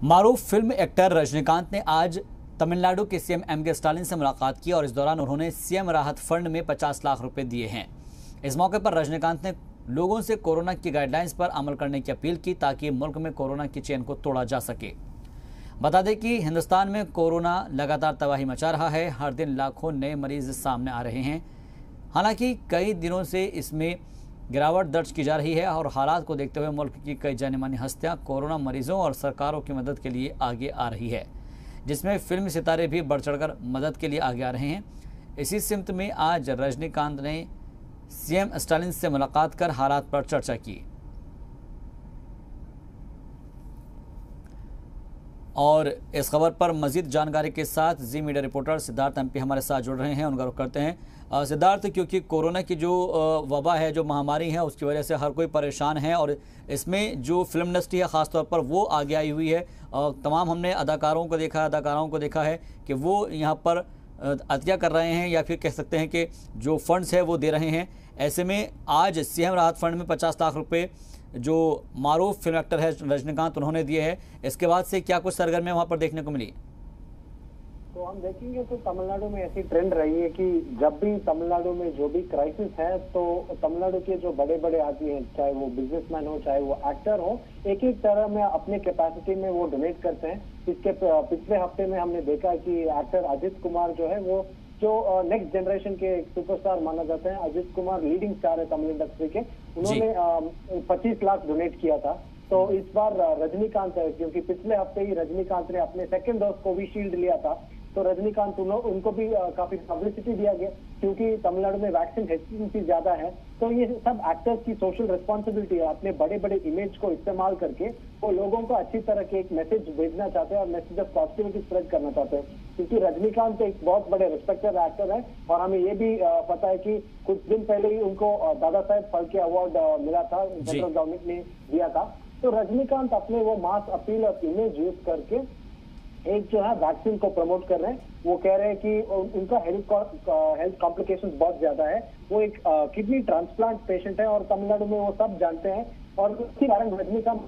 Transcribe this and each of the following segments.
मारूफ film actor Rajinikanth ने आज तमिलनाडु के सीएम एम.के. स्टालिन से मुलाकात की और इस दौरान उन्होंने सीएम राहत फंड में 50 लाख रुपए दिए हैं। इस मौके पर रजनीकांत ने लोगों से कोरोना की गाइडलाइंस पर अमल करने की अपील की ताकि मुल्क में कोरोना की चेन को तोड़ा जा सके। बता दें कि हिंदुस्तान में कोरोना लगातार तबाही मचा रहा है। हर दिन लाखों नए मरीज सामने आ रहे हैं। हालांकि कई दिनों से इसमें गिरावट दर्ज की जा रही है और हालात को देखते हुए मुल्क की कई जानी मानी हस्तियां कोरोना मरीजों और सरकारों की मदद के लिए आगे आ रही है, जिसमें फिल्म सितारे भी बढ़ चढ़कर मदद के लिए आगे आ रहे हैं। इसी सिमत में आज रजनीकांत ने सीएम स्टालिन से मुलाकात कर हालात पर चर्चा की और इस खबर पर मजीद जानकारी के साथ जी मीडिया रिपोर्टर सिद्धार्थ एमपी हमारे साथ जुड़ रहे हैं। उनका रुख करते हैं। सिद्धार्थ, क्योंकि कोरोना की जो वबा है, जो महामारी है, उसकी वजह से हर कोई परेशान है और इसमें जो फिल्म इंडस्ट्री है ख़ासतौर पर वो आगे आई हुई है। तमाम हमने अदाकारों को देखा है कि वो यहाँ पर अतिया कर रहे हैं या फिर कह सकते हैं कि जो फंड्स है वो दे रहे हैं। ऐसे में आज सीएम राहत फंड में 50 लाख रुपए जो मारूफ फिल्म एक्टर है रजनीकांत उन्होंने दिए हैं। इसके बाद से क्या कुछ सरगर्मियां वहां पर देखने को मिली? तो हम देखेंगे तो तमिलनाडु में ऐसी ट्रेंड रही है कि जब भी तमिलनाडु में जो भी क्राइसिस है तो तमिलनाडु के जो बड़े बड़े आदमी हैं, चाहे वो बिजनेसमैन हो चाहे वो एक्टर हो, एक एक तरह में अपने कैपेसिटी में वो डोनेट करते हैं। इसके पिछले हफ्ते में हमने देखा कि एक्टर अजित कुमार जो है वो जो नेक्स्ट जनरेशन के सुपरस्टार माना जाते हैं, अजित कुमार लीडिंग स्टार है तमिल इंडस्ट्री के, उन्होंने 25 लाख डोनेट किया था। तो इस बार रजनीकांत है, क्योंकि पिछले हफ्ते ही रजनीकांत ने अपने सेकंड डोज कोविशील्ड लिया था, तो रजनीकांत उनको भी काफी पब्लिसिटी दिया गया क्योंकि तमिलनाडु में वैक्सीन हेसिटेंसी ज्यादा है। तो ये सब एक्टर्स की सोशल रिस्पॉन्सिबिलिटी है, अपने बड़े बड़े इमेज को इस्तेमाल करके वो लोगों को अच्छी तरह के एक मैसेज भेजना चाहते हैं और मैसेज ऑफ पॉजिटिविटी स्प्रेड करना चाहते हैं। क्योंकि रजनीकांत एक बहुत बड़े रिस्पेक्टेड एक्टर है और हमें ये भी पता है कि कुछ दिन पहले ही उनको दादा साहेब फाल्के अवार्ड मिला था, सेंट्रल गवर्नमेंट ने दिया था। तो रजनीकांत अपने वो मास अपील और इमेज यूज करके एक जो है वैक्सीन को प्रमोट कर रहे हैं। वो कह रहे हैं कि उनका हेल्थ कॉम्प्लिकेशंस बहुत ज्यादा है। वो एक किडनी ट्रांसप्लांट पेशेंट है और तमिलनाडु में वो सब जानते हैं और उसी कारण रजनीकांत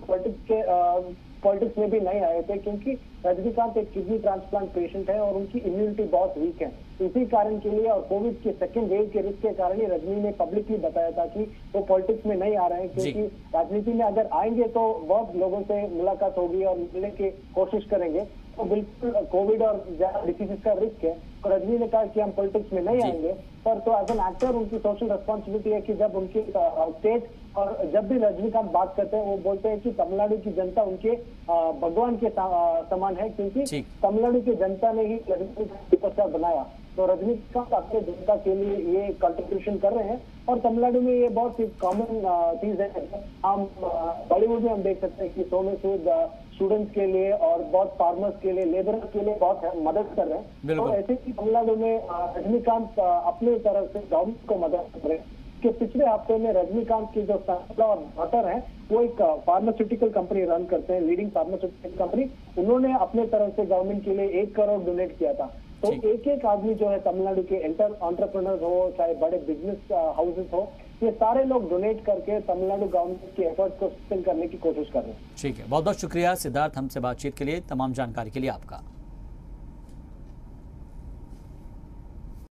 पॉलिटिक्स में भी नहीं आए थे, क्योंकि रजनीकांत एक किडनी ट्रांसप्लांट पेशेंट है और उनकी इम्यूनिटी बहुत वीक है। इसी कारण के लिए और कोविड के सेकेंड वेव के रिस्क के कारण ही रजनी ने पब्लिकली बताया था कि वो पॉलिटिक्स में नहीं आ रहे हैं, क्योंकि राजनीति में अगर आएंगे तो बहुत लोगों से मुलाकात होगी और मिलने की कोशिश करेंगे, तो बिल्कुल कोविड और ज्यादा डिसीजेस का रिस्क है। तो रजनी ने कहा कि हम पॉलिटिक्स में नहीं आएंगे, पर तो एज एन एक्टर उनकी सोशल रिस्पॉन्सिबिलिटी है कि जब उनकी स्टेट और जब भी रजनीकांत बात करते हैं वो बोलते हैं कि तमिलनाडु की जनता उनके भगवान के समान है, क्योंकि तमिलनाडु की जनता ने ही रजनीकांत सुपरस्टार बनाया। तो रजनीकांत अपने जनता के लिए ये कंट्रीब्यूशन कर रहे हैं और तमिलनाडु में ये बहुत ही कॉमन चीज है। हम बॉलीवुड में हम देख सकते हैं कि 100 में से स्टूडेंट्स के लिए और बहुत फार्मर्स के लिए, लेबरर्स के लिए बहुत मदद कर रहे हैं। तो ऐसे ही तमिलनाडु में रजनीकांत अपने तरफ से गवर्नमेंट को मदद कर रहे हैं। कि पिछले हफ्ते में रजनीकांत की जो सन और डॉटर है वो एक फार्मास्यूटिकल कंपनी रन करते हैं, लीडिंग फार्मास्यूटिकल कंपनी, उन्होंने अपने तरफ से गवर्नमेंट के लिए 1 करोड़ डोनेट किया था। तो एक एक आदमी जो है तमिलनाडु के एंटरप्रेन्योर्स हो चाहे बड़े बिजनेस हाउसेस हो, ये सारे लोग डोनेट करके तमिलनाडु गवर्नमेंट के एफर्ट्स को सस्टेन करने की कोशिश कर रहे हैं। ठीक है, बहुत बहुत शुक्रिया सिद्धार्थ हमसे बातचीत के लिए, तमाम जानकारी के लिए आपका।